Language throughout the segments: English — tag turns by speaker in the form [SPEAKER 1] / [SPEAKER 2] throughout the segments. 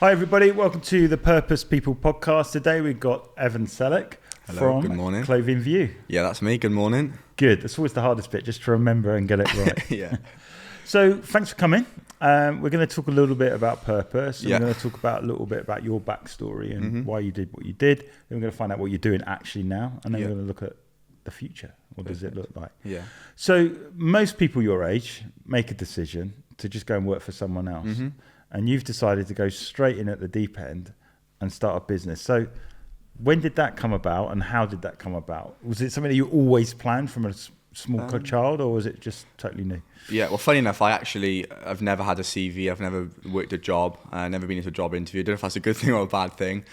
[SPEAKER 1] Hi everybody, welcome to the Purpose People podcast. Today we've got Evan Sellick
[SPEAKER 2] Hello, good
[SPEAKER 1] from
[SPEAKER 2] morning.
[SPEAKER 1] Clothing View.
[SPEAKER 2] Yeah, that's me. Good morning.
[SPEAKER 1] Good, that's always the hardest bit, just to remember and get it right.
[SPEAKER 2] Yeah.
[SPEAKER 1] So thanks for coming. We're going to talk a little bit about purpose, and
[SPEAKER 2] Yeah.
[SPEAKER 1] we're going to talk about a little bit about your backstory and why you did what you did. Then we're going to find out what you're doing actually now, and then we're going to look at the future. What does it look like?
[SPEAKER 2] Yeah.
[SPEAKER 1] So most people your age make a decision to just go and work for someone else. And you've decided to go straight in at the deep end and start a business. So when did that come about and how did that come about? Was it something that you always planned from a small child, or was it just totally new?
[SPEAKER 2] Yeah, well, funny enough, I've never had a CV. I've never worked a job. Never been into a job interview. I don't know if that's a good thing or a bad thing.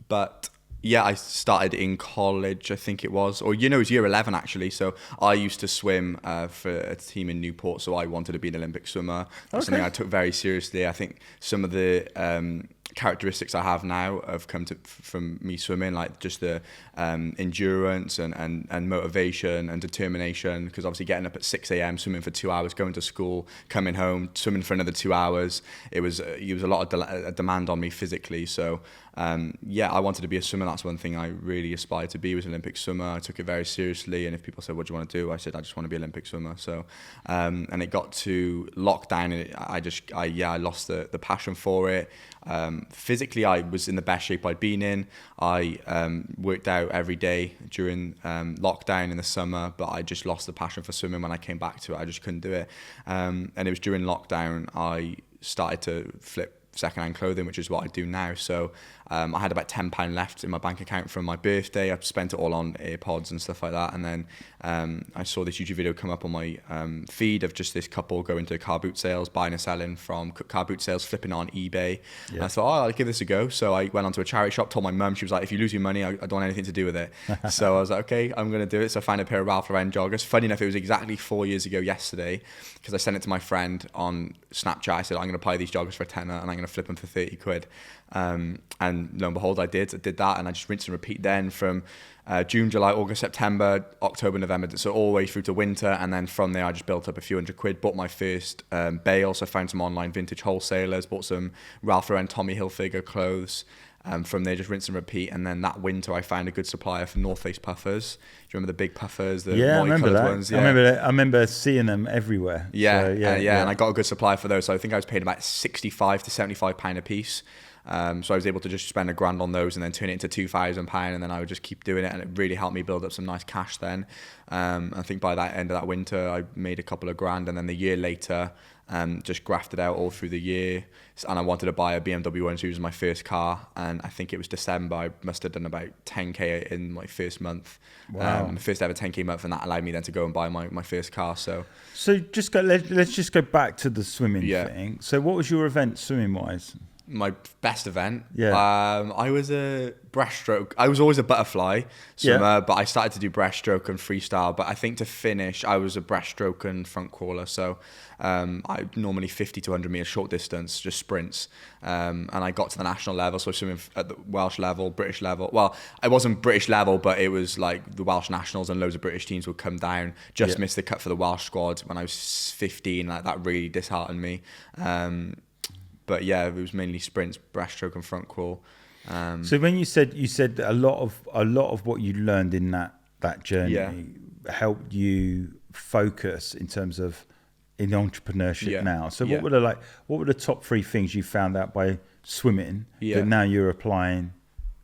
[SPEAKER 2] But yeah, I started in college, I think it was. Or, it was year 11, actually. So I used to swim for a team in Newport. So I wanted to be an Olympic swimmer. That's something I took very seriously. I think some of the characteristics I have now have come from me swimming, like just the endurance and motivation and determination, because obviously getting up at 6 a.m, swimming for 2 hours, going to school, coming home, swimming for another 2 hours, it was a lot of demand on me physically. So I wanted to be a swimmer. That's one thing I really aspired to be, was an Olympic swimmer. I took it very seriously, and if people said, what do you want to do? I said, I just want to be an Olympic swimmer. So and it got to lockdown, and I lost the passion for it. Physically, I was in the best shape I'd been in. I worked out every day during lockdown in the summer, but I just lost the passion for swimming when I came back to it. I just couldn't do it. And it was during lockdown I started to flip secondhand clothing, which is what I do now. So I had about £10 left in my bank account from my birthday. I spent it all on AirPods and stuff like that. And then I saw this YouTube video come up on my feed of just this couple going to car boot sales, buying and selling from car boot sales, flipping on eBay. Yeah. And I thought, I'll give this a go. So I went onto a charity shop, told my mum. She was like, if you lose your money, I don't want anything to do with it. So I was like, okay, I'm going to do it. So I found a pair of Ralph Lauren joggers. Funny enough, it was exactly 4 years ago yesterday, because I sent it to my friend on Snapchat. I said, I'm going to buy these joggers for a tenner and I'm going to flip them for 30 quid. And lo and behold, I did that, and I just rinse and repeat then from June, July, August, September, October, November, so all the way through to winter. And then from there I just built up a few hundred quid, bought my first bale. So I found some online vintage wholesalers, bought some Ralph Lauren Tommy Hilfiger clothes. From there, just rinse and repeat. And then that winter, I found a good supplier for North Face puffers. Do you remember the big puffers, the multicolored ones? Yeah,
[SPEAKER 1] I remember seeing them everywhere.
[SPEAKER 2] Yeah, so, and I got a good supply for those. So I think I was paying about £65 to £75 a piece. So I was able to just spend £1,000 on those and then turn it into £2,000, and then I would just keep doing it, and it really helped me build up some nice cash then. I think by that end of that winter, I made a couple of grand, and then the year later, just grafted out all through the year. And I wanted to buy a BMW 1 Series, my first car, and I think it was December. I must have done about 10k in my first month.
[SPEAKER 1] Wow.
[SPEAKER 2] My first ever 10k month, and that allowed me then to go and buy my first car. So
[SPEAKER 1] let's just go back to the swimming thing. So what was your event swimming wise?
[SPEAKER 2] My best event.
[SPEAKER 1] Yeah.
[SPEAKER 2] I was a breaststroke. I was always a butterfly swimmer, but I started to do breaststroke and freestyle. But I think to finish, I was a breaststroke and front crawler. So I normally 50 to 100 meters short distance, just sprints. And I got to the national level, so I was swimming at the Welsh level, British level. Well, I wasn't British level, but it was like the Welsh nationals, and loads of British teams would come down. Just missed the cut for the Welsh squad when I was 15. Like, that really disheartened me. But yeah, it was mainly sprints, breaststroke and front crawl.
[SPEAKER 1] So when you said a lot of what you learned in that journey helped you focus in terms of in entrepreneurship now. So what were the top 3 things you found out by swimming that now you're applying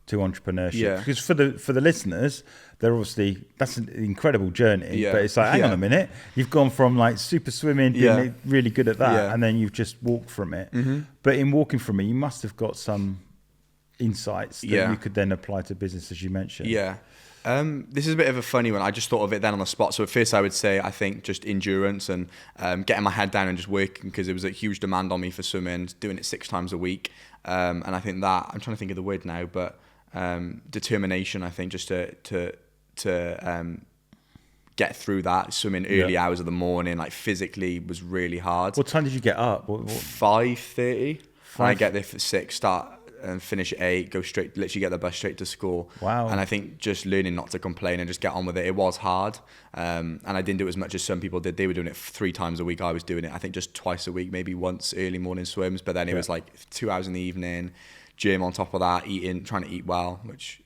[SPEAKER 1] to entrepreneurship?
[SPEAKER 2] Yeah.
[SPEAKER 1] Because for the listeners, they're obviously, that's an incredible journey, but it's like, hang on a minute, you've gone from like super swimming, being really good at that, and then you've just walked from it. But in walking from it, you must have got some insights that you could then apply to business, as you mentioned.
[SPEAKER 2] This is a bit of a funny one. I just thought of it then on the spot. So at first I would say, I think just endurance and getting my head down and just working, because there was a huge demand on me for swimming, doing it 6 times a week. And I think that, I'm trying to think of the word now, but determination, I think, just to get through that, swimming early hours of the morning, like physically was really hard.
[SPEAKER 1] What time did you get up?
[SPEAKER 2] 5:30. And I get there for 6, start and finish at 8, go straight, literally get the bus straight to school.
[SPEAKER 1] Wow.
[SPEAKER 2] And I think just learning not to complain and just get on with it. It was hard. And I didn't do as much as some people did. They were doing it 3 times a week. I was doing it, I think, just twice a week, maybe once early morning swims. But then it was like 2 hours in the evening, gym on top of that, trying to eat well, which,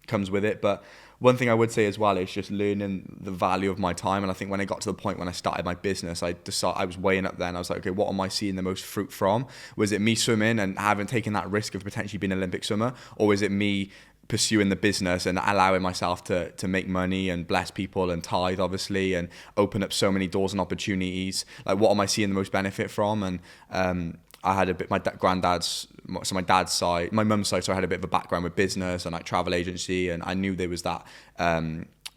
[SPEAKER 2] comes with it. But one thing I would say as well is just learning the value of my time. And I think when I got to the point when I started my business, I was weighing up then. I was like, okay, what am I seeing the most fruit from? Was it me swimming and having taken that risk of potentially being an Olympic swimmer? Or was it me pursuing the business and allowing myself to make money and bless people and tithe, obviously, and open up so many doors and opportunities? Like, what am I seeing the most benefit from? And I had a bit, my dad's side, my mum's side, so I had a bit of a background with business and like travel agency, and I knew there was that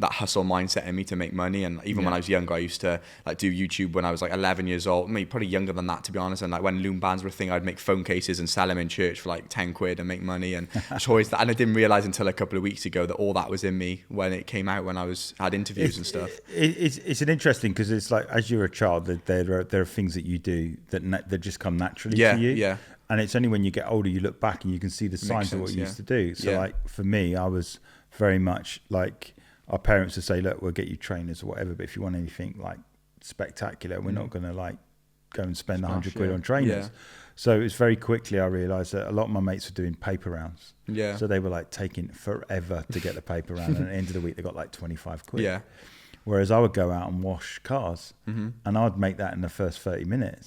[SPEAKER 2] hustle mindset in me to make money. And even when I was younger, I used to like do YouTube when I was like 11 years old, maybe probably younger than that, to be honest. And like when loom bands were a thing, I'd make phone cases and sell them in church for like 10 quid and make money. And and I didn't realize until a couple of weeks ago that all that was in me when it came out, when I had interviews and stuff.
[SPEAKER 1] It's an interesting, because it's like, as you're a child, there are things that you do that just come naturally to you.
[SPEAKER 2] Yeah.
[SPEAKER 1] And it's only when you get older you look back and you can see the signs of what you used to do. So like for me, I was very much like, our parents would say, look, we'll get you trainers or whatever, but if you want anything like spectacular, we're not going to like go and spend 100 quid on trainers. So it's very quickly I realised that a lot of my mates were doing paper rounds. So they were like taking forever to get the paper round, and at the end of the week they got like 25 quid. Whereas I would go out and wash cars, and I'd make that in the first 30 minutes.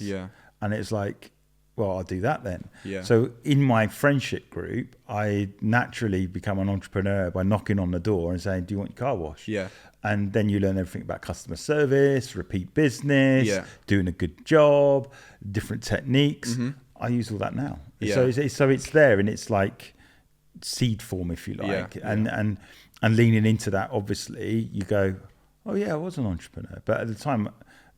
[SPEAKER 1] And it's like, well, I'll do that then. So in my friendship group, I naturally become an entrepreneur by knocking on the door and saying, do you want your car washed? And then you learn everything about customer service, repeat business, doing a good job, different techniques. I use all that now. So it's there, and it's like seed form, if you like. And leaning into that, obviously, you go, oh yeah, I was an entrepreneur. But at the time,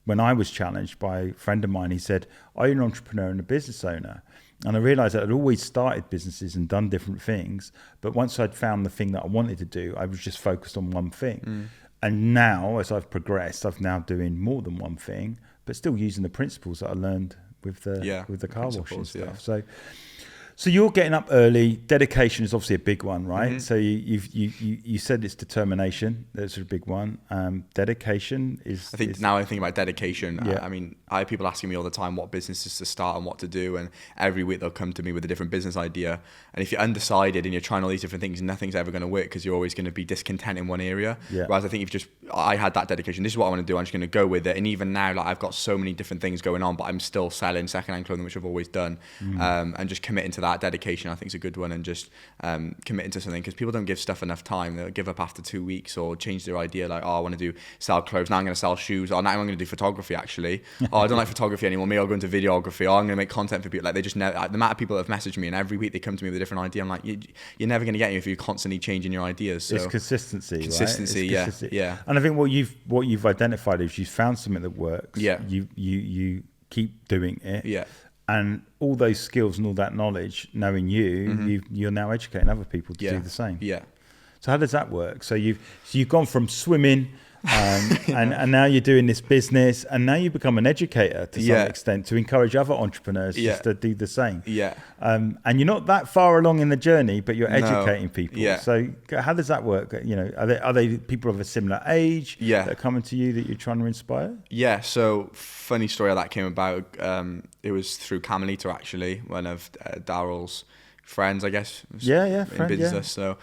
[SPEAKER 1] when I was challenged by a friend of mine, he said, are you an entrepreneur and a business owner? And I realized that I'd always started businesses and done different things. But once I'd found the thing that I wanted to do, I was just focused on one thing. And now, as I've progressed, I'm now doing more than one thing, but still using the principles that I learned with the car washing stuff. So you're getting up early. Dedication is obviously a big one, right? So you said it's determination. That's a big one. Dedication is.
[SPEAKER 2] Now I think about dedication. I mean, I have people asking me all the time what businesses to start and what to do, and every week they'll come to me with a different business idea. And if you're undecided and you're trying all these different things, nothing's ever going to work, because you're always going to be discontent in one area. Whereas I think I had that dedication. This is what I want to do. I'm just going to go with it. And even now, like, I've got so many different things going on, but I'm still selling secondhand clothing, which I've always done, and just committing to that. Dedication, I think, is a good one, and just committing to something, because people don't give stuff enough time. They'll give up after 2 weeks or change their idea, like, oh, I want to sell clothes, now I'm going to sell shoes, or now I'm going to do photography, actually. Oh, I don't like photography anymore, maybe I'll go into videography, or I'm going to make content for people. Like, they just never, the amount of people that have messaged me, and every week they come to me with a different idea, I'm like, you're never going to get me if you're constantly changing your ideas. So
[SPEAKER 1] it's consistency, right?
[SPEAKER 2] Yeah.
[SPEAKER 1] And I think what you've identified is you've found something that works. You keep doing it. And all those skills and all that knowledge, knowing you're now educating other people to do the same. So how does that work? So you've gone from swimming, and now you're doing this business, and now you become an educator to some extent, to encourage other entrepreneurs just to do the same. And you're not that far along in the journey, but you're educating people. So how does that work? You know, are they people of a similar age that are coming to you that you're trying to inspire?
[SPEAKER 2] So funny story how that came about. It was through Carmelita, actually, one of Daryl's friends, I guess.
[SPEAKER 1] In
[SPEAKER 2] business. So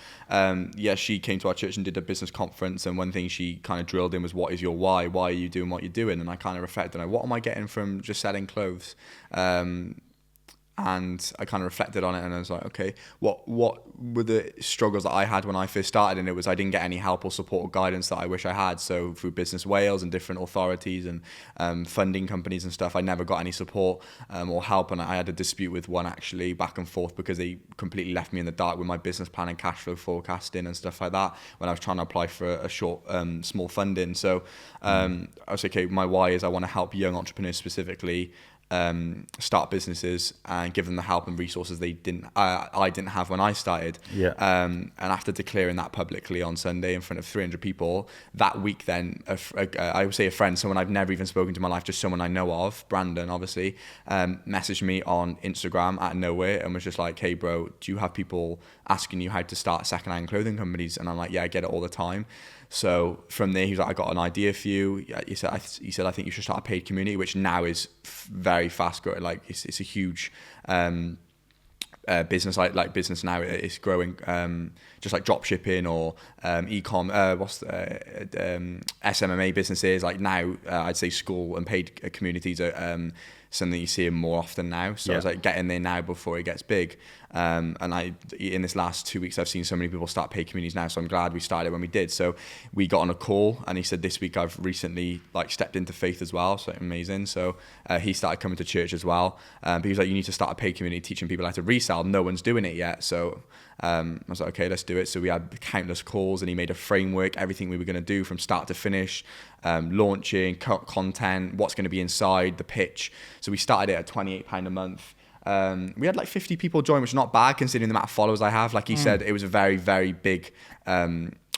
[SPEAKER 2] she came to our church and did a business conference, and one thing she kind of drilled in was, what is your why? Why are you doing what you're doing? And I kind of reflected on, what am I getting from just selling clothes? And I kind of reflected on it, and I was like, okay, what were the struggles that I had when I first started? And it was, I didn't get any help or support or guidance that I wish I had. So through Business Wales and different authorities and funding companies and stuff, I never got any support or help. And I had a dispute with one, actually, back and forth, because they completely left me in the dark with my business plan and cash flow forecasting and stuff like that when I was trying to apply for a short, small funding. So I was like, okay, my why is I want to help young entrepreneurs specifically start businesses and give them the help and resources I didn't have when I started.
[SPEAKER 1] Yeah.
[SPEAKER 2] And after declaring that publicly on Sunday in front of 300 people, that week then, I would say a friend, someone I've never even spoken to in my life, just someone I know of, Brandon, obviously, messaged me on Instagram out of nowhere and was just like, hey, bro, do you have people asking you how to start secondhand clothing companies? And I'm like, yeah, I get it all the time. So from there, he was like, I got an idea for you. He said, I think you should start a paid community, which now is very fast growing. Like it's a huge business, like business now. It's growing, just like drop shipping or e-com. SMMA businesses. Like now, I'd say school and paid communities are something you see more often now. So I was like, get in there now before it gets big. And in this last 2 weeks, I've seen so many people start paid communities now. So I'm glad we started when we did. So we got on a call and he said, this week I've recently like stepped into faith as well. So amazing. So he started coming to church as well. But he was like, you need to start a paid community teaching people how to resell. No one's doing it yet. So I was like, okay, let's do it. So we had countless calls and he made a framework, everything we were going to do from start to finish, launching, content, what's going to be inside, the pitch. So we started it at £28 a month. We had like 50 people join, which is not bad considering the amount of followers I have. Like he said, it was a very, very big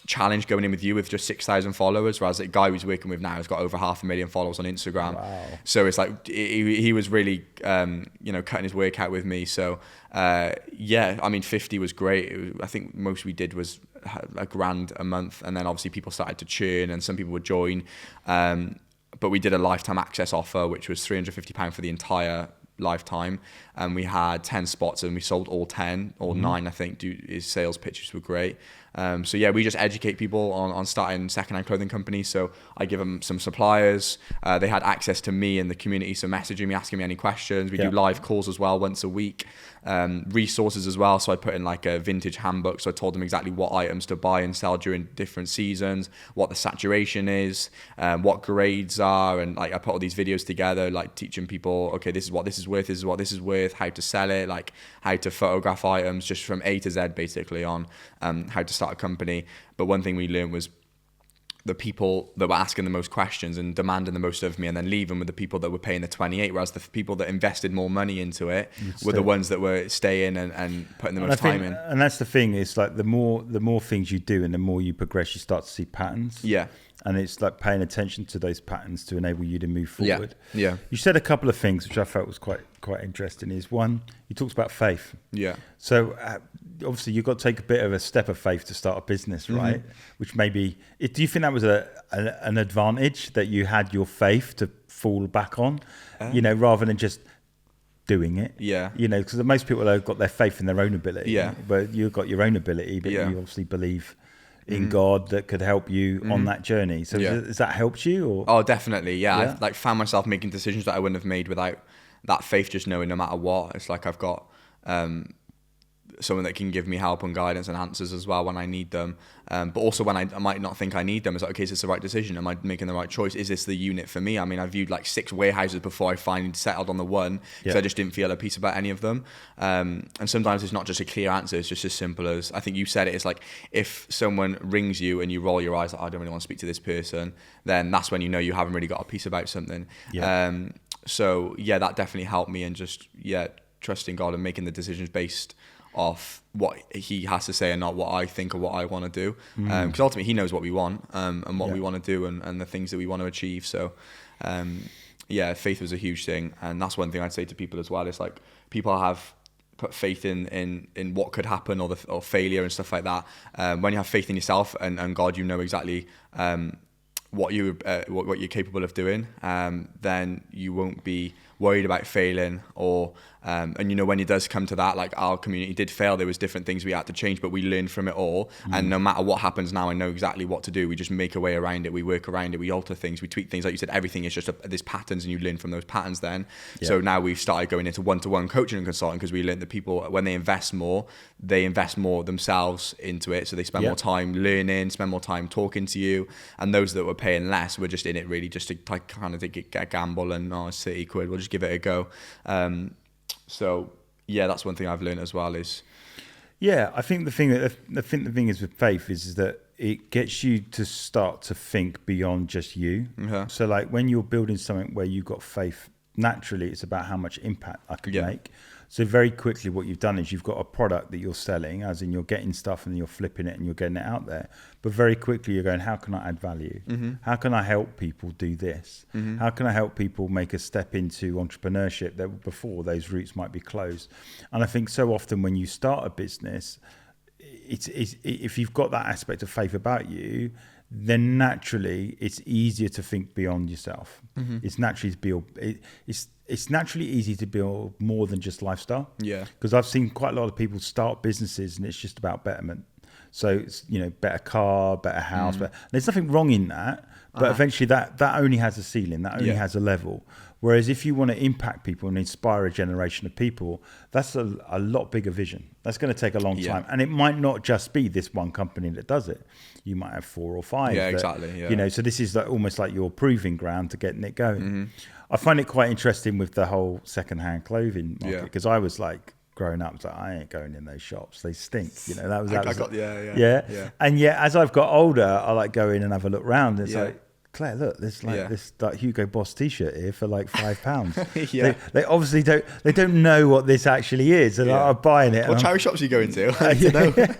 [SPEAKER 2] challenge going in with you with just 6,000 followers, whereas the guy who's working with now has got over 500,000 followers on Instagram. Wow. So it's like he was really cutting his work out with me. So yeah, I mean 50 was great. I think most we did was $1,000 a month, and then obviously people started to churn and some people would join, but we did a lifetime access offer which was £350 for the entire lifetime, and we had 10 spots and we sold all 10 or 9 I think. His sales pitches were great. So yeah, we just educate people on starting secondhand clothing companies. So I give them some suppliers. They had access to me in the community, so messaging me, asking me any questions. We do live calls as well once a week. Resources as well. So I put in like a vintage handbook. So I told them exactly what items to buy and sell during different seasons, what the saturation is, what grades are, and like I put all these videos together, like teaching people, okay, this is what this is worth, this is what this is worth, how to sell it, like how to photograph items, just from A to Z basically on how to start a company. But one thing we learned was the people that were asking the most questions and demanding the most of me, and then leaving with the people that were paying the 28, whereas the people that invested more money into it were the ones that were staying and putting the most time in.
[SPEAKER 1] And that's the thing, it's like the more things you do and the more you progress, you start to see patterns.
[SPEAKER 2] Yeah.
[SPEAKER 1] And it's like paying attention to those patterns to enable you to move forward.
[SPEAKER 2] Yeah.
[SPEAKER 1] You said a couple of things which I felt was quite interesting. Is one, you talked about faith.
[SPEAKER 2] Yeah.
[SPEAKER 1] So obviously you've got to take a bit of a step of faith to start a business, right? Which maybe, do you think that was an advantage that you had your faith to fall back on, rather than just doing it?
[SPEAKER 2] Yeah.
[SPEAKER 1] Because most people have got their faith in their own ability.
[SPEAKER 2] Yeah.
[SPEAKER 1] But you've got your own ability, but you obviously believe in God that could help you on that journey. So has that helped you? Or?
[SPEAKER 2] Oh, definitely. Yeah. I've like found myself making decisions that I wouldn't have made without that faith, just knowing no matter what. It's like I've got someone that can give me help and guidance and answers as well when I need them. But also when I might not think I need them, it's like, okay, is this the right decision? Am I making the right choice? Is this the unit for me? I mean, I viewed like 6 warehouses before I finally settled on the one, because I just didn't feel at peace about any of them. And sometimes it's not just a clear answer. It's just as simple as, I think you said it, it's like if someone rings you and you roll your eyes, like, I don't really want to speak to this person, then that's when you know you haven't really got a peace about something. Yeah. So yeah, that definitely helped me, and just, trusting God and making the decisions based off what he has to say and not what I think or what I want to do, because ultimately he knows what we want and what we want to do and the things that we want to achieve. So faith was a huge thing, and that's one thing I'd say to people as well. It's like people have put faith in what could happen or failure and stuff like that. When you have faith in yourself and God, you know exactly what you're capable of doing, then you won't be worried about failing, or and when it does come to that, like our community did fail, there was different things we had to change, but we learned from it all. And no matter what happens now, I know exactly what to do. We just make a way around it, we work around it, we alter things, we tweak things. Like you said, everything is just there's patterns, and you learn from those patterns then. So now we've started going into one-to-one coaching and consulting, because we learned that people, when they invest more themselves into it, so they spend more time learning, spend more time talking to you. And those that were paying less were just in it really just to kind of get a gamble and it's £30, we'll just give it a go. So yeah, that's one thing I've learned as well is.
[SPEAKER 1] Yeah, I think the thing is with faith is that it gets you to start to think beyond just you. So like when you're building something where you've got faith naturally it's about how much impact I can make. So very quickly what you've done is you've got a product that you're selling, as in you're getting stuff and you're flipping it and you're getting it out there. But very quickly you're going, how can I add value? How can I help people do this? How can I help people make a step into entrepreneurship that before those routes might be closed? And I think so often when you start a business, it's if you've got that aspect of faith about you, then naturally it's easier to think beyond yourself. It's naturally to build. It's naturally easy to build more than just lifestyle. Yeah. Because I've seen quite a lot of people start businesses and it's just about betterment. So it's, you know, better car, better house. But there's nothing wrong in that. But eventually that only has a ceiling. That only has a level. Whereas if you want to impact people and inspire a generation of people, that's a lot bigger vision. That's going to take a long time. And it might not just be this one company that does it. You might have 4 or 5.
[SPEAKER 2] Yeah,
[SPEAKER 1] that,
[SPEAKER 2] exactly. Yeah.
[SPEAKER 1] You know, so this is like almost like your proving ground to getting it going. I find it quite interesting with the whole secondhand clothing market because I was like, growing up, I was like, I ain't going in those shops. They stink. You know, that was And yet, as I've got older, I like go in and have a look round. It's like, Claire, look, there's like this like Hugo Boss T-shirt here for like £5. They obviously don't know what this actually is, and I'm buying it.
[SPEAKER 2] What charity shops are you going to? I need to know.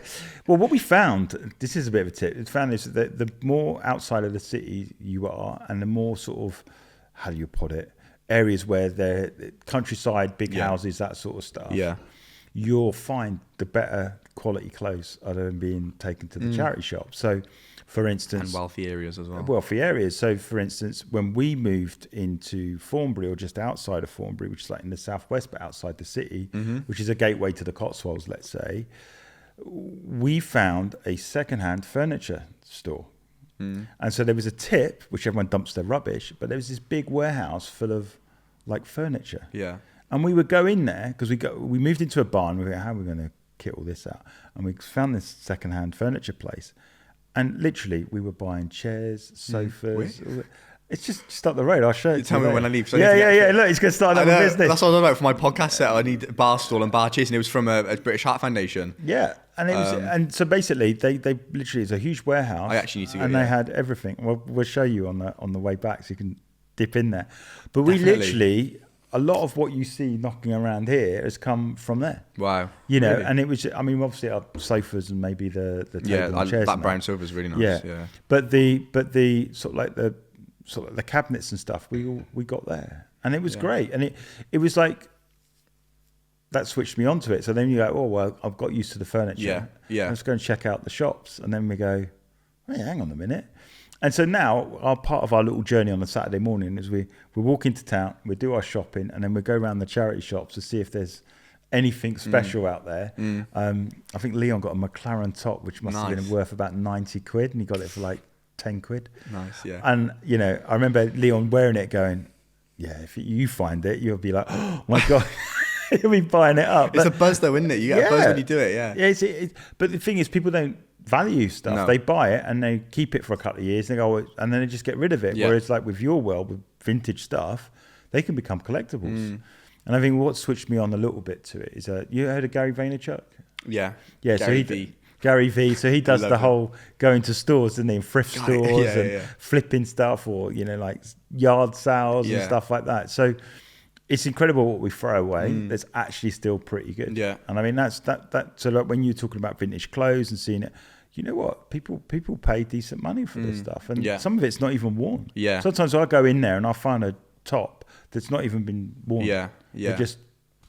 [SPEAKER 1] Well, what we found, this is a bit of a tip. We found is that the more outside of the city you are, and the more sort of, how do you put it, areas where they're countryside, big houses, that sort of stuff. Yeah, you'll find the better quality clothes are being taken to the charity shop. So, for instance,
[SPEAKER 2] and wealthy areas as well.
[SPEAKER 1] Wealthy areas. So, for instance, when we moved into Thornbury, or just outside of Thornbury, which is like in the southwest, but outside the city, which is a gateway to the Cotswolds, let's say, we found a secondhand furniture store. And so there was a tip, which everyone dumps their rubbish, but there was this big warehouse full of like furniture. Yeah. And we would go in there because we moved into a barn. We were like, how are we going to kit all this out? And we found this secondhand furniture place. And literally we were buying chairs, sofas. It's just up the road. I'll show it to you.
[SPEAKER 2] Tell me when I leave.
[SPEAKER 1] So yeah. Look, he's going to start another business.
[SPEAKER 2] That's what I'm about for my podcast set. I need bar stool and bar chairs, and it was from a British Heart Foundation.
[SPEAKER 1] Yeah. And it was, and so basically, they literally, it's a huge warehouse.
[SPEAKER 2] I actually need to go.
[SPEAKER 1] And they had everything. We'll show you on the way back, so you can dip in there. But we literally, a lot of what you see knocking around here has come from there.
[SPEAKER 2] Wow.
[SPEAKER 1] You know, really? And it was, I mean, obviously our sofas and maybe the table and chairs.
[SPEAKER 2] That brown sofa is really nice. Yeah.
[SPEAKER 1] But the sort of like the cabinets and stuff, we got there, and it was great, and it was like. That switched me onto it. So then you go, oh, well, I've got used to the furniture. Yeah. Let's go and check out the shops. And then we go, hey, hang on a minute. And so now our part of our little journey on a Saturday morning is we walk into town, we do our shopping, and then we go around the charity shops to see if there's anything special out there. I think Leon got a McLaren top, which must have been worth about 90 quid, and he got it for like 10 quid.
[SPEAKER 2] Nice, yeah.
[SPEAKER 1] And, you know, I remember Leon wearing it going, yeah, if you find it, you'll be like, oh, my God. You'll be buying it up.
[SPEAKER 2] It's a buzz though, isn't it? You get a buzz when you do it,
[SPEAKER 1] But the thing is, people don't value stuff. No. They buy it and they keep it for a couple of years and they go, and then they just get rid of it. Yeah. Whereas like with your world, with vintage stuff, they can become collectibles. And I think what switched me on a little bit to it is, you heard of Gary Vaynerchuk?
[SPEAKER 2] Yeah.
[SPEAKER 1] Yeah, Gary V. Gary V. So he does the whole going to stores, doesn't he? And thrift stores and flipping stuff, or, you know, like yard sales and stuff like that. So it's incredible what we throw away. That's actually still pretty good. Yeah. And I mean, that's that. So like when you're talking about vintage clothes and seeing it, you know what? People pay decent money for this stuff. And some of it's not even worn. Yeah. Sometimes I go in there and I find a top that's not even been worn. Yeah. Yeah. It just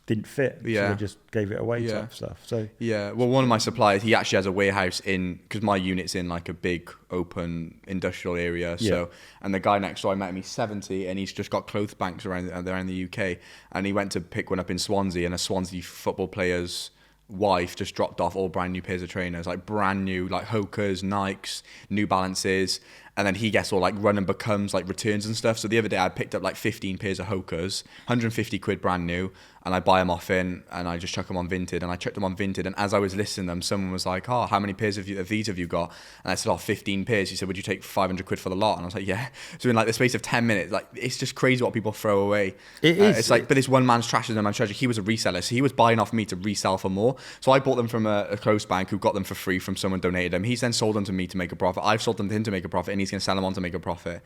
[SPEAKER 1] didn't fit. Yeah. So they just gave it away type stuff. So
[SPEAKER 2] yeah. Well, one of my suppliers, he actually has a warehouse because my unit's in like a big open industrial area. So, and the guy next door, I met him, he's 70 and he's just got clothes banks around the UK. And he went to pick one up in Swansea, and a Swansea football player's wife just dropped off all brand new pairs of trainers, like brand new, like Hoka's, Nikes, New Balances. And then he gets all like run and becomes like returns and stuff. So the other day I picked up like 15 pairs of Hoka's, 150 quid brand new, and I buy them off in and I just chuck them on Vinted. And I chucked them on Vinted, and as I was listing them, someone was like, oh, how many pairs of these have you got? And I said, oh, 15 pairs. He said, would you take 500 quid for the lot? And I was like, yeah. So in like the space of 10 minutes, like it's just crazy what people throw away.
[SPEAKER 1] It is.
[SPEAKER 2] It's like, but this one man's trash is no man's treasure. He was a reseller, so he was buying off me to resell for more. So I bought them from a close bank who got them for free from someone donated them. He's then sold them to me to make a profit. I've sold them to him to make a profit, and he's going to sell them on to make a profit.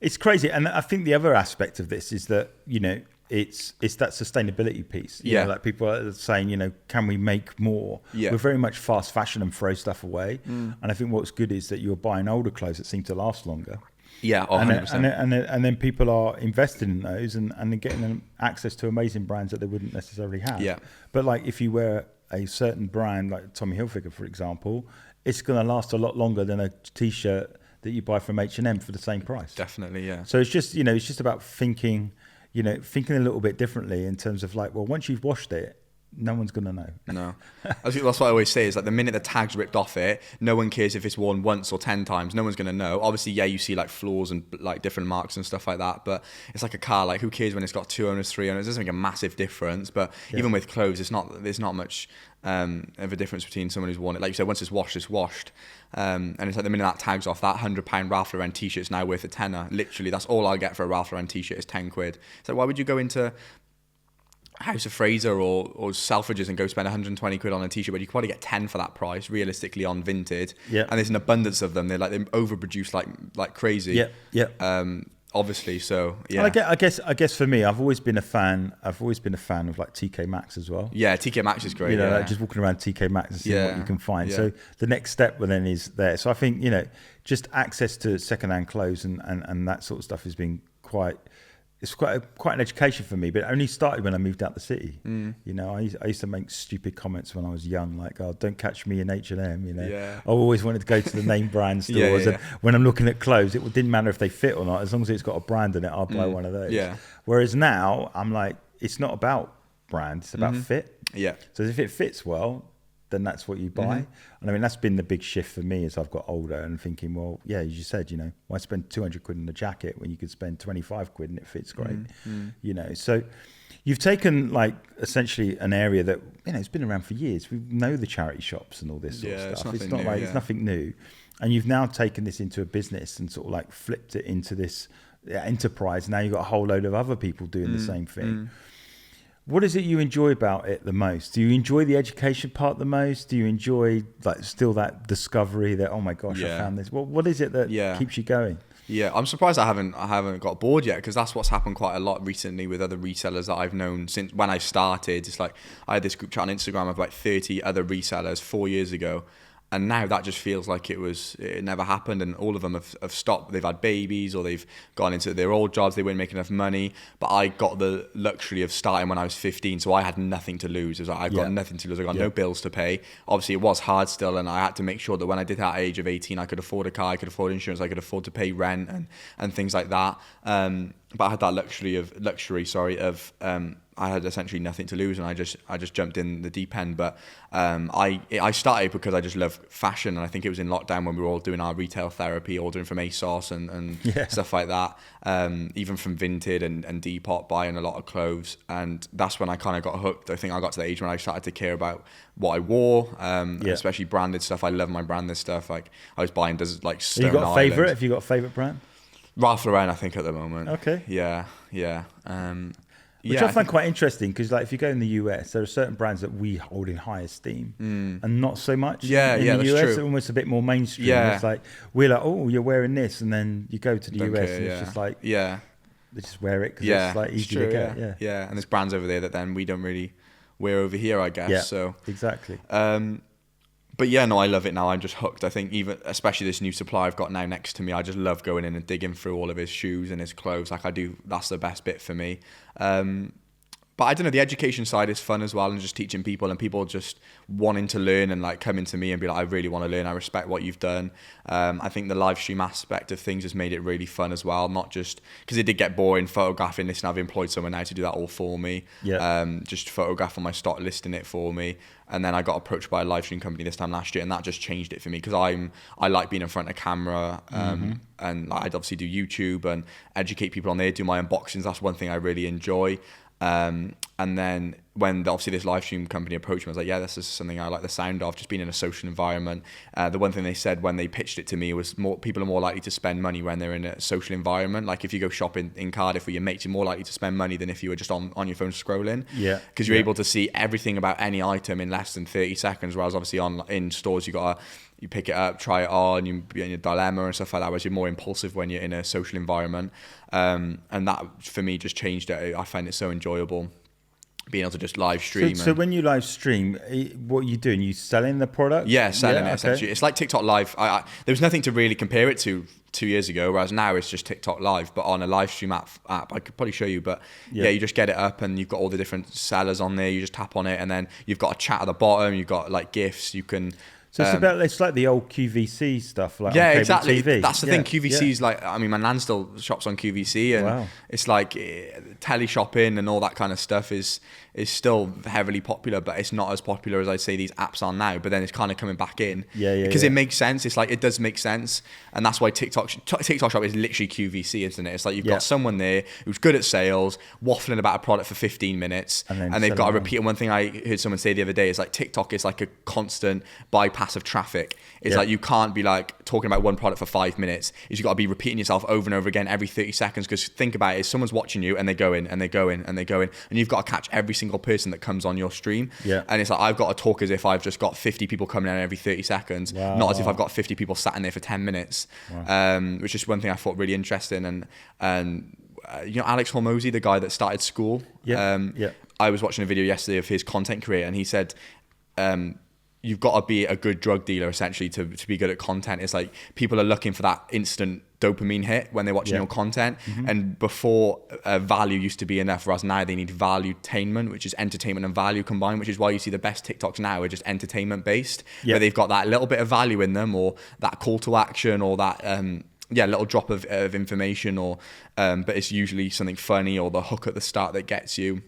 [SPEAKER 1] It's crazy. And I think the other aspect of this is that, you know, it's that sustainability piece. You know, like people are saying, you know, can we make more? We're very much fast fashion and throw stuff away. And I think what's good is that you're buying older clothes that seem to last longer.
[SPEAKER 2] Yeah, 100%.
[SPEAKER 1] And then people are investing in those and they're getting them access to amazing brands that they wouldn't necessarily have.
[SPEAKER 2] Yeah.
[SPEAKER 1] But like if you wear a certain brand like Tommy Hilfiger, for example, it's going to last a lot longer than a T-shirt that you buy from H&M for the same price.
[SPEAKER 2] Definitely, yeah.
[SPEAKER 1] So it's just, you know, it's just about thinking a little bit differently in terms of like, well, once you've washed it, no one's going to know.
[SPEAKER 2] No. That's what I always say is like the minute the tag's ripped off it, no one cares if it's worn once or 10 times. No one's going to know. Obviously, yeah, you see like flaws and like different marks and stuff like that. But it's like a car. Like who cares when it's got 2 owners, 3 owners? It doesn't make a massive difference. But even with clothes, there's not much of a difference between someone who's worn it. Like you said, once it's washed, it's washed. And it's like the minute that tag's off, that £100 Ralph Lauren t-shirt is now worth a tenner. Literally, that's all I'll get for a Ralph Lauren t-shirt is 10 quid. So why would you go into House of Fraser or Selfridges and go spend 120 quid on a t-shirt, but you can probably get 10 for that price realistically on Vinted. And there's an abundance of them. They overproduce like crazy. Obviously, so yeah.
[SPEAKER 1] And I guess for me, I've always been a fan of like TK Maxx as well.
[SPEAKER 2] Yeah, TK Maxx is great.
[SPEAKER 1] You know, like just walking around TK Maxx and seeing what you can find. So the next step then is there. So I think, you know, just access to secondhand clothes and that sort of stuff has been quite an education for me, but it only started when I moved out the city. You know, I used to make stupid comments when I was young, like, "Oh, don't catch me in H&M." You know, I always wanted to go to the name brand stores, and when I'm looking at clothes, it didn't matter if they fit or not, as long as it's got a brand in it, I'll buy one of those. Whereas now, I'm like, it's not about brand; it's about fit. So if it fits well, then that's what you buy. And I mean, that's been the big shift for me as I've got older and thinking, well, yeah, as you said, you know, why spend 200 quid on a jacket when you could spend 25 quid and it fits great, you know? So you've taken like essentially an area that, you know, it's been around for years. We know the charity shops and all this sort of stuff. It's not new, it's nothing new. And you've now taken this into a business and sort of like flipped it into this enterprise. Now you've got a whole load of other people doing the same thing. What is it you enjoy about it the most? Do you enjoy the education part the most? Do you enjoy like still that discovery that, oh my gosh, I found this? What is it that keeps you going?
[SPEAKER 2] Yeah, I'm surprised I haven't got bored yet, because that's what's happened quite a lot recently with other resellers that I've known since when I started. It's like I had this group chat on Instagram of like 30 other resellers 4 years ago. And now that just feels like it never happened, and all of them have stopped. They've had babies or they've gone into their old jobs. They weren't making enough money. But I got the luxury of starting when I was 15, so I had nothing to lose. It was like, I've got nothing to lose. I've got no bills to pay. Obviously, it was hard still, and I had to make sure that when I did that age of 18, I could afford a car, I could afford insurance, I could afford to pay rent and things like that. But I had that luxury of I had essentially nothing to lose, and I just jumped in the deep end. But I started because I just love fashion, and I think it was in lockdown when we were all doing our retail therapy, ordering from ASOS and stuff like that, even from Vinted and Depop, buying a lot of clothes. And that's when I kind of got hooked. I think I got to the age when I started to care about what I wore, especially branded stuff. I love my branded stuff. Like I was buying like Stone
[SPEAKER 1] Island. Have you got a favorite brand?
[SPEAKER 2] Ralph Lauren, I think, at the moment.
[SPEAKER 1] Okay.
[SPEAKER 2] Yeah.
[SPEAKER 1] Which I find quite interesting, because like if you go in the US, there are certain brands that we hold in high esteem and not so much. In the US,
[SPEAKER 2] true.
[SPEAKER 1] It's almost a bit more mainstream. It's like we're like, oh, you're wearing this, and then you go to the US and it's just like, they just wear it because it's like easy to get.
[SPEAKER 2] And there's brands over there that then we don't really wear over here, I guess.
[SPEAKER 1] Yeah,
[SPEAKER 2] so
[SPEAKER 1] exactly.
[SPEAKER 2] But yeah, no, I love it now. I'm just hooked. I think even, especially this new supplier I've got now next to me, I just love going in and digging through all of his shoes and his clothes. Like I do, that's the best bit for me. But I don't know, the education side is fun as well, and just teaching people and people just wanting to learn and like coming to me and be like, I really want to learn. I respect what you've done. I think the live stream aspect of things has made it really fun as well. Not just because it did get boring photographing this, and I've employed someone now to do that all for me. Just photograph on my stock, listing it for me. And then I got approached by a live stream company this time last year, and that just changed it for me, because I like being in front of camera, and I'd obviously do YouTube and educate people on there, do my unboxings. That's one thing I really enjoy. And And then when obviously this live stream company approached me, I was like, yeah, this is something I like the sound of, just being in a social environment. The one thing they said when they pitched it to me was people are more likely to spend money when they're in a social environment. Like if you go shopping in Cardiff with your mates, you're more likely to spend money than if you were just on your phone scrolling.
[SPEAKER 1] Yeah.
[SPEAKER 2] Because you're able to see everything about any item in less than 30 seconds, whereas obviously in stores you pick it up, try it on, you be in your dilemma and stuff like that, whereas you're more impulsive when you're in a social environment. And that for me just changed it. I find it so enjoyable being able to just live stream.
[SPEAKER 1] So when you live stream, what are you doing? You selling the product?
[SPEAKER 2] Yeah, selling it essentially. It's like TikTok Live. There was nothing to really compare it to 2 years ago, whereas now it's just TikTok Live, but on a live stream app I could probably show you, but yeah, you just get it up and you've got all the different sellers on there. You just tap on it and then you've got a chat at the bottom. You've got like GIFs. You can...
[SPEAKER 1] So it's like the old QVC stuff, like
[SPEAKER 2] yeah,
[SPEAKER 1] on cable
[SPEAKER 2] exactly.
[SPEAKER 1] TV.
[SPEAKER 2] That's the thing. QVC is like, I mean, my nan still shops on QVC, and it's like tele shopping and all that kind of stuff is still heavily popular, but it's not as popular as I'd say these apps are now. But then it's kind of coming back in, because it makes sense. It's like it does make sense, and that's why TikTok Shop is literally QVC, isn't it? It's like you've got someone there who's good at sales, waffling about a product for 15 minutes, and they've got to repeat. And one thing I heard someone say the other day is like TikTok is like a constant bypass of traffic. It's like you can't be like talking about one product for 5 minutes. You've got to be repeating yourself over and over again every 30 seconds. Because think about it, is someone's watching you and they go in and they go in and they go in, and you've got to catch every single person that comes on your stream. And it's like I've got to talk as if I've just got 50 people coming in every 30 seconds, not as if I've got 50 people sat in there for 10 minutes. Which is one thing I thought really interesting. And you know, Alex Hormozy, the guy that started School. I was watching a video yesterday of his content creator, and he said, you've got to be a good drug dealer essentially to be good at content. It's like people are looking for that instant dopamine hit when they're watching your content. And before value used to be enough, whereas now they need valuetainment, which is entertainment and value combined, which is why you see the best TikToks now are just entertainment based, where they've got that little bit of value in them, or that call to action, or that little drop of information, or but it's usually something funny or the hook at the start that gets you.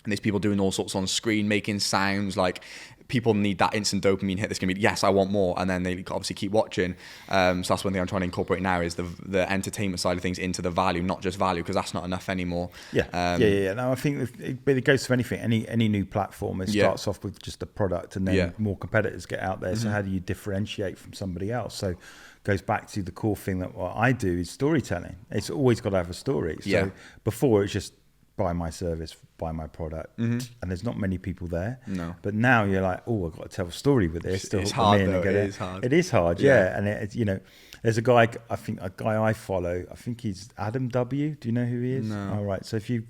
[SPEAKER 2] And there's people doing all sorts on screen, making sounds. Like people need that instant dopamine hit that's going to be, yes, I want more. And then they obviously keep watching. So that's one thing I'm trying to incorporate now is the entertainment side of things into the value, not just value, because that's not enough anymore. No,
[SPEAKER 1] I think it goes to anything. Any new platform, it starts off with just a product, and then more competitors get out there. So how do you differentiate from somebody else? So it goes back to the core thing that what I do is storytelling. It's always got to have a story. So before it's just buy my service, buy my product, and there's not many people there. But now you're like, oh, I've got to tell a story with this.
[SPEAKER 2] It's hard though.
[SPEAKER 1] It is hard, and it, you know, there's a guy I follow. I think he's Adam W. Do you know who he is?
[SPEAKER 2] No.
[SPEAKER 1] All right. So if you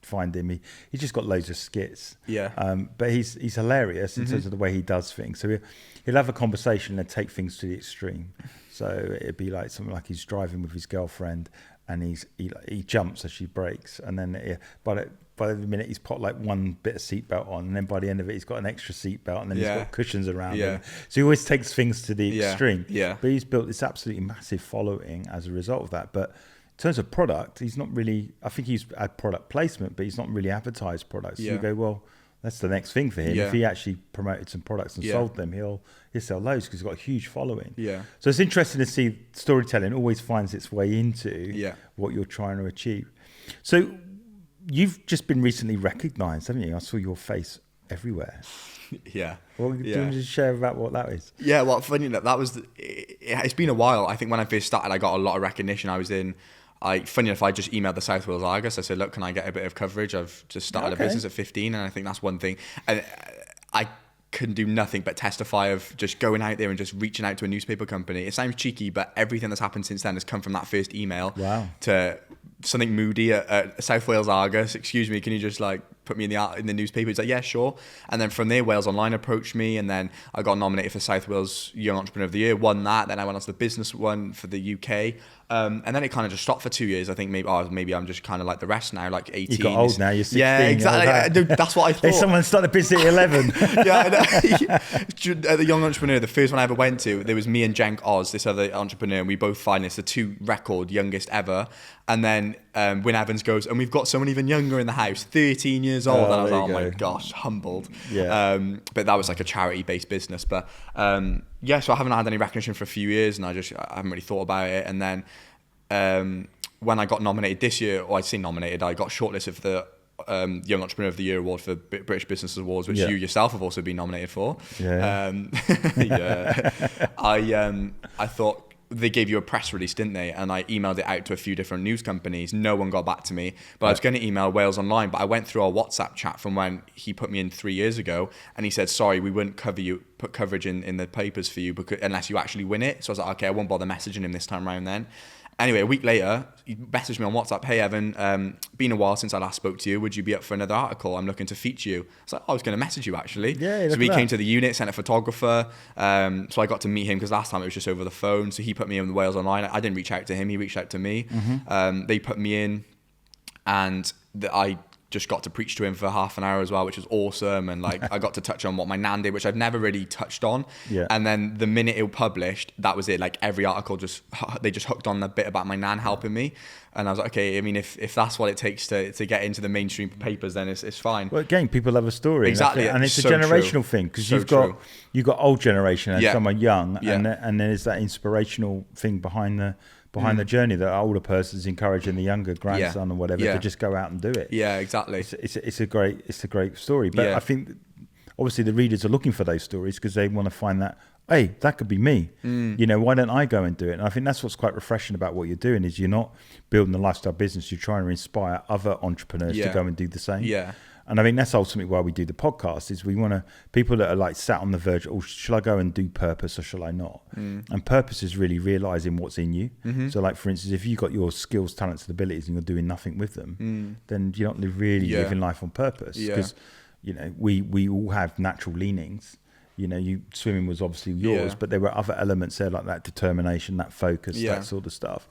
[SPEAKER 1] find him, he's just got loads of skits. But he's hilarious in terms of the way he does things. So he'll have a conversation and take things to the extreme. So it'd be like something like he's driving with his girlfriend, and he jumps as she brakes, and then by the minute he's put like one bit of seatbelt on, and then by the end of it he's got an extra seatbelt, and then he's got cushions around him. So he always takes things to the extreme. But he's built this absolutely massive following as a result of that. But in terms of product, he's not really, I think he's had product placement, but he's not really advertised products. So you go, well, that's the next thing for him. If he actually promoted some products and sold them, he'll sell loads because he's got a huge following. So it's interesting to see storytelling always finds its way into what you're trying to achieve. So you've just been recently recognised, haven't you? I saw your face everywhere. Well, do you want to share about what that is?
[SPEAKER 2] Well, funny enough, it's been a while. I think when I first started, I got a lot of recognition. Funny enough, I just emailed the South Wales Argus. I said, look, can I get a bit of coverage? I've just started a business at 15, and I think that's one thing. And I can do nothing but testify of just going out there and just reaching out to a newspaper company. It sounds cheeky, but everything that's happened since then has come from that first email to something moody at South Wales Argus. Excuse me, can you just like put me in the newspaper? It's like, yeah, sure. And then from there, Wales Online approached me, and then I got nominated for South Wales Young Entrepreneur of the Year, won that. Then I went on to the business one for the UK. And then it kind of just stopped for 2 years. I think maybe I'm just kind of like the rest now, like 18.
[SPEAKER 1] You got old now, you're 16.
[SPEAKER 2] Yeah, exactly. That's what I thought.
[SPEAKER 1] There's someone started a business at 11.
[SPEAKER 2] The Young Entrepreneur, the first one I ever went to, there was me and Cenk Oz, this other entrepreneur, and we both finalists, the 2 record youngest ever. And then Wyn Evans goes, and we've got someone even younger in the house, 13 years old. And I was like, oh my gosh, humbled. But that was like a charity-based business. But so I haven't had any recognition for a few years, and I haven't really thought about it. And then when I got nominated this year, or I say nominated, I got shortlisted for the Young Entrepreneur of the Year award for British Business Awards, which you yourself have also been nominated for. I thought they gave you a press release, didn't they? And I emailed it out to a few different news companies. No one got back to me, but I was going to email Wales Online, but I went through our WhatsApp chat from when he put me in 3 years ago, and he said, sorry, we wouldn't put coverage in the papers for you unless you actually win it. So I was like, okay, I won't bother messaging him this time around then. Anyway, a week later, he messaged me on WhatsApp, hey, Evan, been a while since I last spoke to you. Would you be up for another article? I'm looking to feature you. I was like, I was going to message you, actually.
[SPEAKER 1] Yeah,
[SPEAKER 2] so we came to the unit, sent a photographer. So I got to meet him because last time it was just over the phone. So he put me in the Wales Online. I didn't reach out to him. He reached out to me. They put me in, and I just got to preach to him for half an hour as well, which was awesome. And like I got to touch on what my nan did, which I've never really touched on. And then the minute it published, that was it. Like every article they just hooked on the bit about my nan helping me. And I was like, okay, I mean, if that's what it takes to get into the mainstream papers, then it's fine.
[SPEAKER 1] Well, again, people love a story.
[SPEAKER 2] Exactly.
[SPEAKER 1] And it's a generational thing, because you've got old generation and someone young, and there's that inspirational thing behind the journey that older person's encouraging the younger grandson or whatever to just go out and do it.
[SPEAKER 2] Yeah, exactly.
[SPEAKER 1] It's a great story. But I think obviously the readers are looking for those stories because they want to find that, hey, that could be me. You know, why don't I go and do it? And I think that's what's quite refreshing about what you're doing, is you're not building a lifestyle business, you're trying to inspire other entrepreneurs to go and do the same. And I think that's ultimately why we do the podcast, is we want to, people that are like sat on the verge, oh, shall I go and do purpose or shall I not? And purpose is really realizing what's in you. So like, for instance, if you've got your skills, talents and abilities and you're doing nothing with them, then you're not really living life on purpose. Because, you know, we all have natural leanings. You know, swimming was obviously yours, but there were other elements there, like that determination, that focus, that sort of stuff.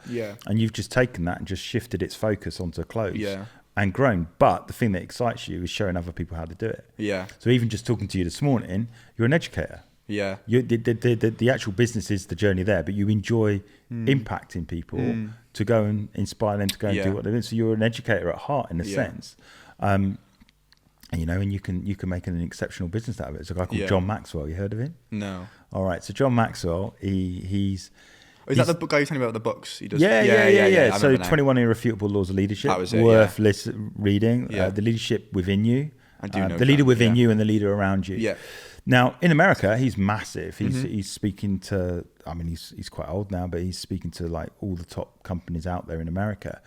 [SPEAKER 1] And you've just taken that and just shifted its focus onto clothes and grown. But the thing that excites you is showing other people how to do it. So even just talking to you this morning, you're an educator. The actual business is the journey there, but you enjoy impacting people to go and inspire them to go and do what they're doing. So you're an educator at heart, in a sense. And, you know, and you can make an exceptional business out of it. There's a guy called John Maxwell. You heard of him?
[SPEAKER 2] No.
[SPEAKER 1] All right. So John Maxwell, he's
[SPEAKER 2] that the guy you're telling me about the books? He does.
[SPEAKER 1] Yeah. So 21 Irrefutable Laws of Leadership. That was it. Worth reading. The Leadership Within You.
[SPEAKER 2] I do know
[SPEAKER 1] the leader within you and the leader around you. Now in America, he's massive. He's speaking to. I mean, he's quite old now, but he's speaking to like all the top companies out there in America,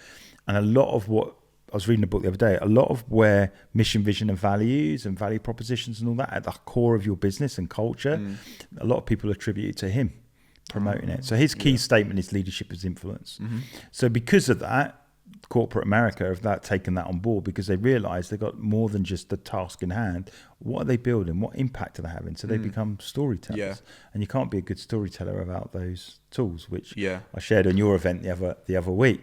[SPEAKER 1] and a lot of what. I was reading a book the other day, a lot of where mission, vision and values and value propositions and all that at the core of your business and culture, a lot of people attribute it to him promoting it. So his key statement is leadership is influence. So because of that, corporate America have taken that on board, because they realize they've got more than just the task in hand. What are they building? What impact are they having? So they become storytellers. And you can't be a good storyteller without those tools, which I shared on your event the other week.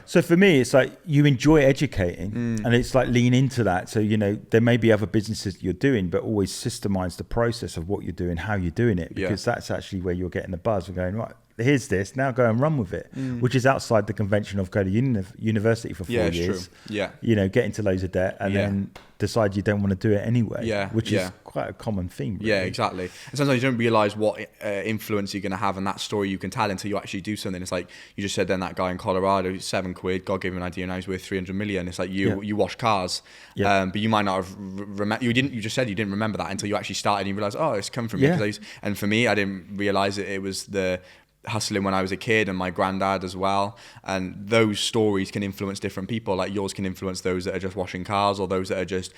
[SPEAKER 1] So for me, it's like you enjoy educating and it's like lean into that. So, you know, there may be other businesses that you're doing, but always systemize the process of what you're doing, how you're doing it, because that's actually where you're getting the buzz. We're going, right, here's this, now go and run with it, which is outside the convention of go to university for 4 years, you know, get into loads of debt and then decide you don't want to do it anyway, which is quite a common theme, really.
[SPEAKER 2] Exactly. And sometimes you don't realize what influence you're going to have and that story you can tell until you actually do something. It's like you just said then, that guy in Colorado, £7, God gave him an idea, now he's worth 300 million. It's like you wash cars, but you might not have you just said you didn't remember that until you actually started and you realize, oh, it's come from me. And for me, I didn't realize it was the hustling when I was a kid, and my granddad as well. And those stories can influence different people. Like yours can influence those that are just washing cars, or those that are just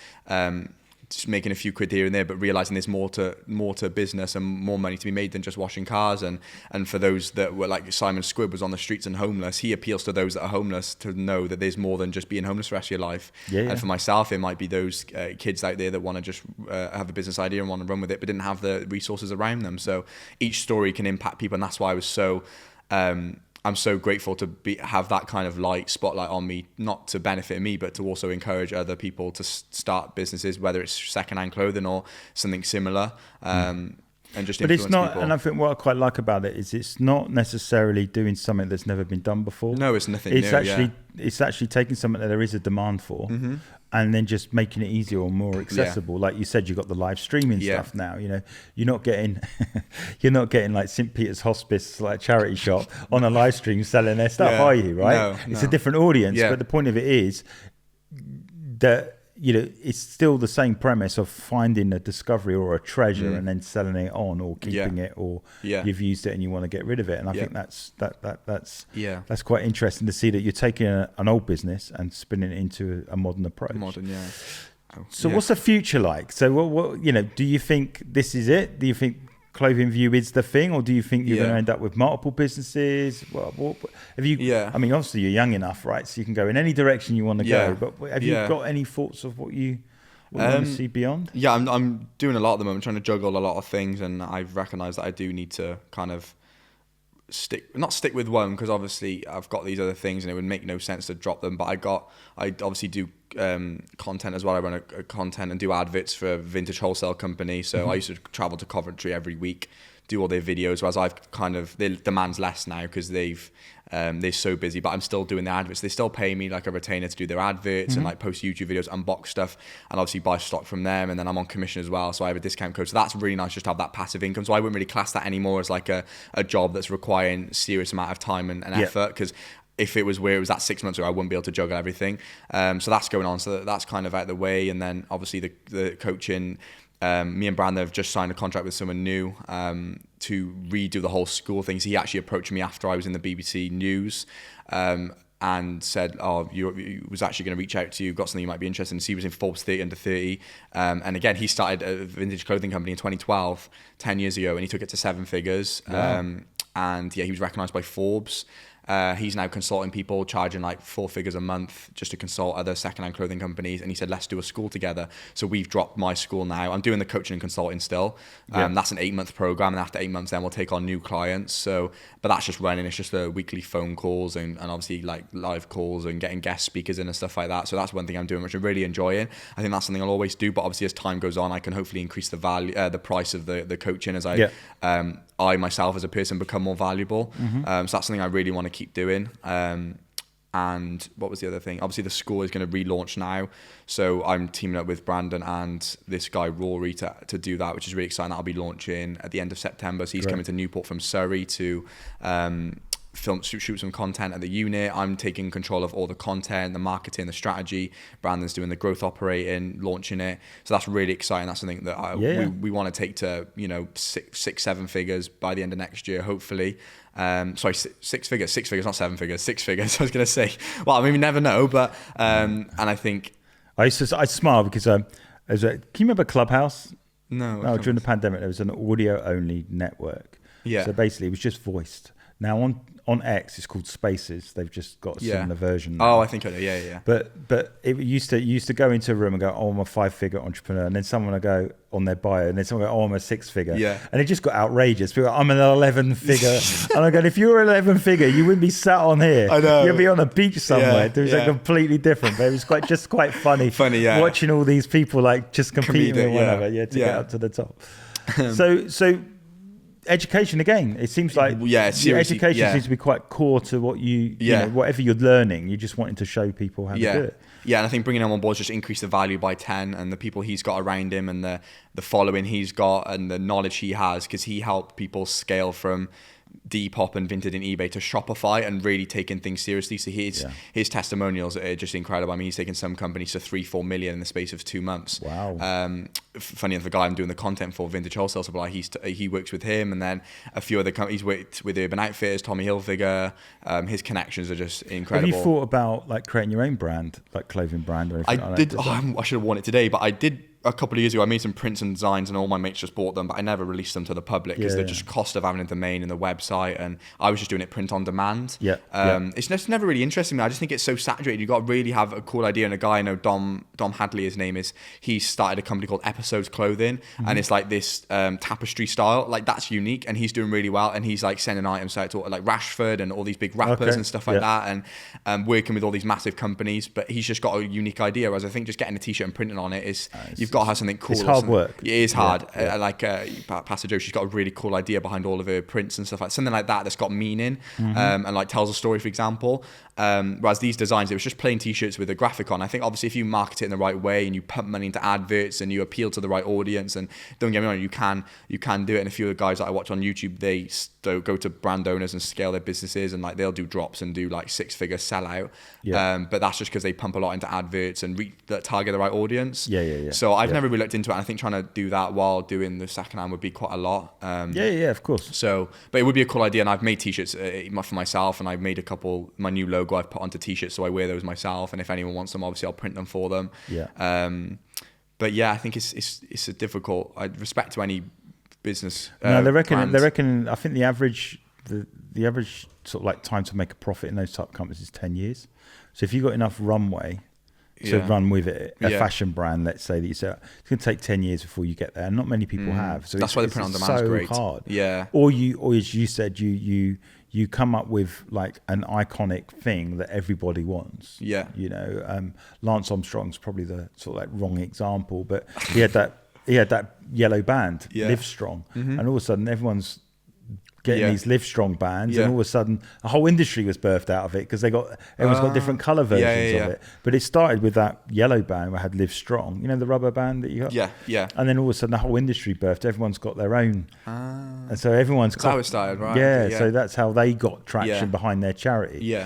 [SPEAKER 2] making a few quid here and there, but realizing there's more to business and more money to be made than just washing cars. And for those that were like Simon Squibb was on the streets and homeless, he appeals to those that are homeless to know that there's more than just being homeless the rest of your life. And for myself, it might be those kids out there that want to just have a business idea and want to run with it, but didn't have the resources around them. So each story can impact people, and that's why I was so I'm so grateful to have that kind of spotlight on me, not to benefit me, but to also encourage other people to start businesses, whether it's secondhand clothing or something similar, and just influence people. But it's not,
[SPEAKER 1] and I think what I quite like about it is it's not necessarily doing something that's never been done before.
[SPEAKER 2] No, it's nothing new.
[SPEAKER 1] It's actually taking something that there is a demand for, and then just making it easier or more accessible. Like you said, you've got the live streaming stuff now. You know, you're not getting like St. Peter's Hospice, like charity shop, on a live stream selling their stuff, are you? Right?
[SPEAKER 2] No.
[SPEAKER 1] It's a different audience, but the point of it is, that, it's still the same premise of finding a discovery or a treasure and then selling it on or keeping it, or you've used it and you want to get rid of it. And I think that's quite interesting to see that you're taking an old business and spinning it into a modern approach. So what's the future like? So what do you think this is it? Do you think Clothing View is the thing, or do you think you're going to end up with multiple businesses? What have you? I mean, obviously you're young enough, right? So you can go in any direction you want to go. But have you got any thoughts of what you want to see beyond?
[SPEAKER 2] Yeah, I'm doing a lot at the moment, trying to juggle a lot of things, and I've recognised that I do need to kind of not stick with one, because obviously I've got these other things and it would make no sense to drop them. But I obviously do content as well. I run a content and do adverts for a vintage wholesale company. So I used to travel to Coventry every week, do all their videos, whereas I've kind of, the demand's less now because they're so busy, but I'm still doing the adverts. They still pay me like a retainer to do their adverts and like post YouTube videos, unbox stuff, and obviously buy stock from them. And then I'm on commission as well, so I have a discount code. So that's really nice just to have that passive income. So I wouldn't really class that anymore as like a job that's requiring serious amount of time and effort, because if it was where it was that 6 months ago, I wouldn't be able to juggle everything. So that's going on. So that's kind of out of the way. And then obviously the coaching, me and Brandon have just signed a contract with someone new to redo the whole school thing. So he actually approached me after I was in the BBC News and said, you was actually going to reach out to you, got something you might be interested in. So he was in Forbes 30 under 30. And again, he started a vintage clothing company in 2012, 10 years ago, and he took it to 7 figures. Wow. And he was recognised by Forbes. He's now consulting people, charging like 4 figures a month just to consult other secondhand clothing companies. And he said, let's do a school together. So we've dropped my school now. I'm doing the coaching and consulting still. That's an 8-month program. And after 8 months, then we'll take on new clients. So, but that's just running. It's just weekly phone calls and obviously like live calls and getting guest speakers in and stuff like that. So that's one thing I'm doing, which I'm really enjoying. I think that's something I'll always do. But obviously as time goes on, I can hopefully increase the value, the price of the coaching as I myself as a person become more valuable. So that's something I really want to keep doing. And what was the other thing? Obviously the school is going to relaunch now. So I'm teaming up with Brandon and this guy Rory to do that, which is really exciting. That'll be launching at the end of September. So he's coming to Newport from Surrey to shoot some content at the unit. I'm taking control of all the content, the marketing, the strategy. Brandon's doing the growth operating, launching it. So that's really exciting. That's something that we want to take to 6-7 figures by the end of next year, hopefully. Sorry, 6 figures, not 7 figures, 6 figures. I was going to say, well, I mean, we never know, but and I think
[SPEAKER 1] I smile because can you remember Clubhouse?
[SPEAKER 2] No,
[SPEAKER 1] during the pandemic, there was an audio only network. So basically, it was just voiced. Now on X, it's called Spaces. They've just got a similar version now.
[SPEAKER 2] Oh, I think I know. Yeah.
[SPEAKER 1] But it used to go into a room and go, oh, I'm a 5-figure entrepreneur, and then someone would go on their bio, and then someone would go, oh, I'm a 6-figure. And it just got outrageous. People go, I'm an 11-figure, and I go, if you were an 11-figure, you wouldn't be sat on here.
[SPEAKER 2] I know.
[SPEAKER 1] You'd be on a beach somewhere. It was like completely different. But it was quite funny. Watching all these people like just competing with one another, to get up to the top. So. Education again. It seems like education seems to be quite core to what you know, whatever you're learning. You're just wanting to show people how to do it.
[SPEAKER 2] Yeah, and I think bringing him on board just increased the value by 10, and the people he's got around him, and the following he's got, and the knowledge he has, because he helped people scale from Depop and Vinted and eBay to Shopify and really taking things seriously. So his testimonials are just incredible. I mean, he's taken some companies to 3-4 million in the space of 2 months.
[SPEAKER 1] Wow.
[SPEAKER 2] Funny enough, the guy I'm doing the content for, Vintage Wholesale Supply, he works with him, and then a few other companies. He's worked with Urban Outfitters, Tommy Hilfiger. His connections are just incredible.
[SPEAKER 1] Have you thought about like creating your own brand, like clothing brand or anything like that?
[SPEAKER 2] I should have worn it today, but I did. A couple of years ago, I made some prints and designs, and all my mates just bought them, but I never released them to the public because they're just cost of having a domain and the website, and I was just doing it print on demand. It's just never really interesting me. I just think it's so saturated. You've got to really have a cool idea. And a guy I know, Dom Hadley, his name is, he started a company called Episodes Clothing, and it's like this tapestry style, like that's unique, and he's doing really well, and he's like sending items out to like Rashford and all these big rappers and stuff like that, and working with all these massive companies, but he's just got a unique idea, whereas I think just getting a t-shirt and printing on it is, you've got to have something cool.
[SPEAKER 1] It's hard work.
[SPEAKER 2] It is hard. Like Pastor Jo, she's got a really cool idea behind all of her prints and stuff like something like that that's got meaning and like tells a story, for example. Whereas these designs, it was just plain t-shirts with a graphic on. I think obviously if you market it in the right way and you pump money into adverts and you appeal to the right audience, and don't get me wrong, you can do it. And a few of the guys that I watch on YouTube, they go to brand owners and scale their businesses, and like they'll do drops and do like 6-figure sellout. But that's just because they pump a lot into adverts and target the right audience. So I've never really looked into it. And I think trying to do that while doing the secondhand would be quite a lot.
[SPEAKER 1] Of course.
[SPEAKER 2] So, but it would be a cool idea. And I've made t-shirts for myself, and I've made a couple, my new logo I've put onto t-shirts, so I wear those myself. And if anyone wants them, obviously I'll print them for them. But yeah, I think it's a difficult. I respect to any business.
[SPEAKER 1] No, they reckon. I think the average sort of like time to make a profit in those type of companies is 10 years. So if you've got enough runway to run with it, a fashion brand, let's say that you say it's going to take 10 years before you get there, and not many people have. So
[SPEAKER 2] that's why the print on demand is great.
[SPEAKER 1] Hard. Or as you said, you come up with like an iconic thing that everybody wants. Lance Armstrong's probably the sort of like wrong example, but he had that yellow band, Live Strong, and all of a sudden everyone's getting these Live Strong bands, and all of a sudden a whole industry was birthed out of it because everyone's got different color versions of it. But it started with that yellow band where I had Live Strong, the rubber band that you got, and then all of a sudden the whole industry birthed. Everyone's got their own, and so everyone's
[SPEAKER 2] that's how it started, right?
[SPEAKER 1] So that's how they got traction behind their charity.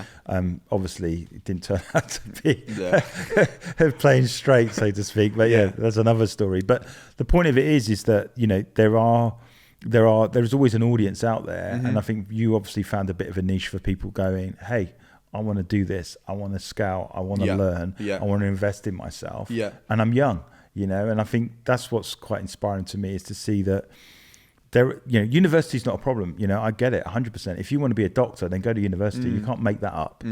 [SPEAKER 1] Obviously it didn't turn out to be playing straight, so to speak, but that's another story. But the point of it is that there's always an audience out there, and I think you obviously found a bit of a niche for people going, hey, I want to do this, I want to scout, I want to learn, I want to invest in myself, and I'm young, and I think that's what's quite inspiring to me, is to see that university's not a problem. I get it 100%. If you want to be a doctor, then go to university. You can't make that up.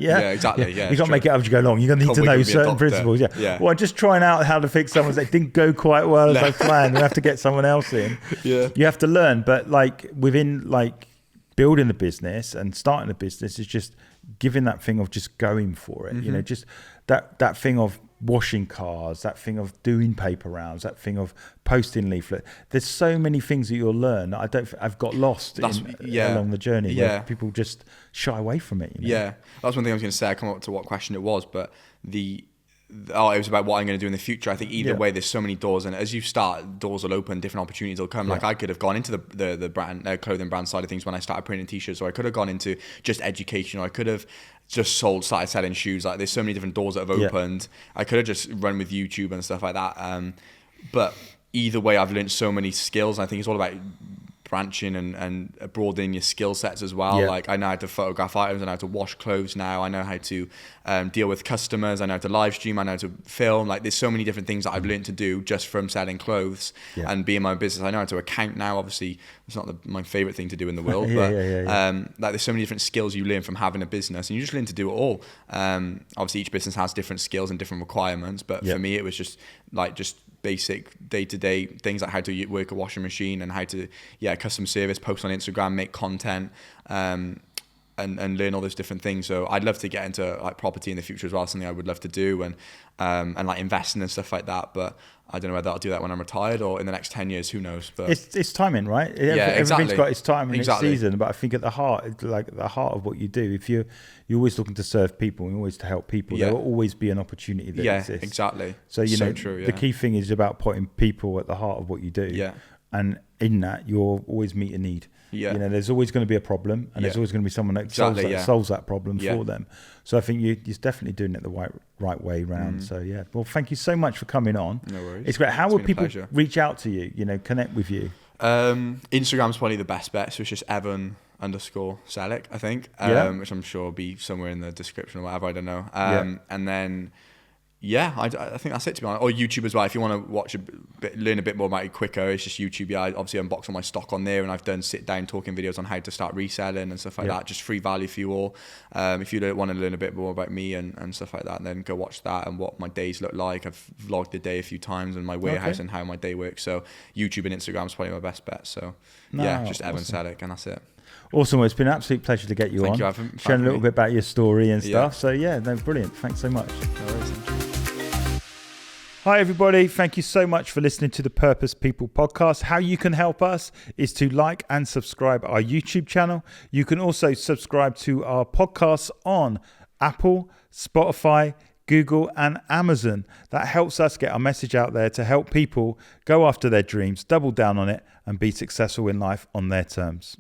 [SPEAKER 2] Exactly.
[SPEAKER 1] You can't make it up as you go along. You're going to need to know certain principles. Well, just trying out how to fix someone's that didn't go quite well as I planned. You have to get someone else in. You have to learn. But like within like building the business and starting a business is just giving that thing of just going for it. Just that thing of washing cars, that thing of doing paper rounds, that thing of posting leaflet. There's so many things that you'll learn that I've got lost along the journey where people just shy away from it.
[SPEAKER 2] That's one thing I was going to say. I come up to what question it was, but it was about what I'm going to do in the future. I think either way, there's so many doors, and as you start, doors will open, different opportunities will come. Like I could have gone into the brand clothing brand side of things when I started printing t-shirts, or I could have gone into just education, or I could have just started selling shoes. Like there's so many different doors that have opened. I could have just run with YouTube and stuff like that. But either way, I've learned so many skills. I think it's all about branching and broadening your skill sets as well. Like I know how to photograph items, I know how to wash clothes now, I know how to deal with customers, I know how to live stream, I know how to film. Like there's so many different things that I've learned to do just from selling clothes and being my own business. I know how to account now. Obviously it's not my favorite thing to do in the world, but like there's so many different skills you learn from having a business, and you just learn to do it all. Obviously each business has different skills and different requirements, but for me it was just basic day-to-day things, like how to work a washing machine and how to customer service, post on Instagram, make content, and learn all those different things. So I'd love to get into like property in the future as well, something I would love to do, and like investing and stuff like that. But I don't know whether I'll do that when I'm retired or in the next 10 years, who knows. But
[SPEAKER 1] it's timing, right? Everything's got its time and its season. But I think at the heart of what you do, if you're always looking to serve people and always to help people, there will always be an opportunity that exists.
[SPEAKER 2] Exactly.
[SPEAKER 1] So true, the key thing is about putting people at the heart of what you do. And in that, you'll always meet a need. There's always going to be a problem, and there's always going to be someone that solves that problem for them. So I think you're definitely doing it the right way round. So well, thank you so much for coming on.
[SPEAKER 2] No worries.
[SPEAKER 1] It's great. How would people reach out to you? Connect with you?
[SPEAKER 2] Instagram's probably the best bet. So it's just Evan_Sellick, I think, which I'm sure will be somewhere in the description or whatever. I don't know. And then. I think that's it, to be honest. Or YouTube as well. If you want to learn a bit more about it quicker, it's just YouTube. I obviously unbox all my stock on there, and I've done sit-down talking videos on how to start reselling and stuff like that. Just free value for you all. If you want to learn a bit more about me and stuff like that, then go watch that and what my days look like. I've vlogged the day a few times in my warehouse and how my day works. So YouTube and Instagram is probably my best bet. So just Evan Sellick, and that's it.
[SPEAKER 1] Awesome. Well, it's been an absolute pleasure to get you on.
[SPEAKER 2] Thank you,
[SPEAKER 1] sharing a little bit about your story and stuff. So brilliant. Thanks so much.
[SPEAKER 2] No worries.
[SPEAKER 1] Hi, everybody. Thank you so much for listening to the Purpose People podcast. How you can help us is to like and subscribe our YouTube channel. You can also subscribe to our podcasts on Apple, Spotify, Google, and Amazon. That helps us get our message out there to help people go after their dreams, double down on it, and be successful in life on their terms.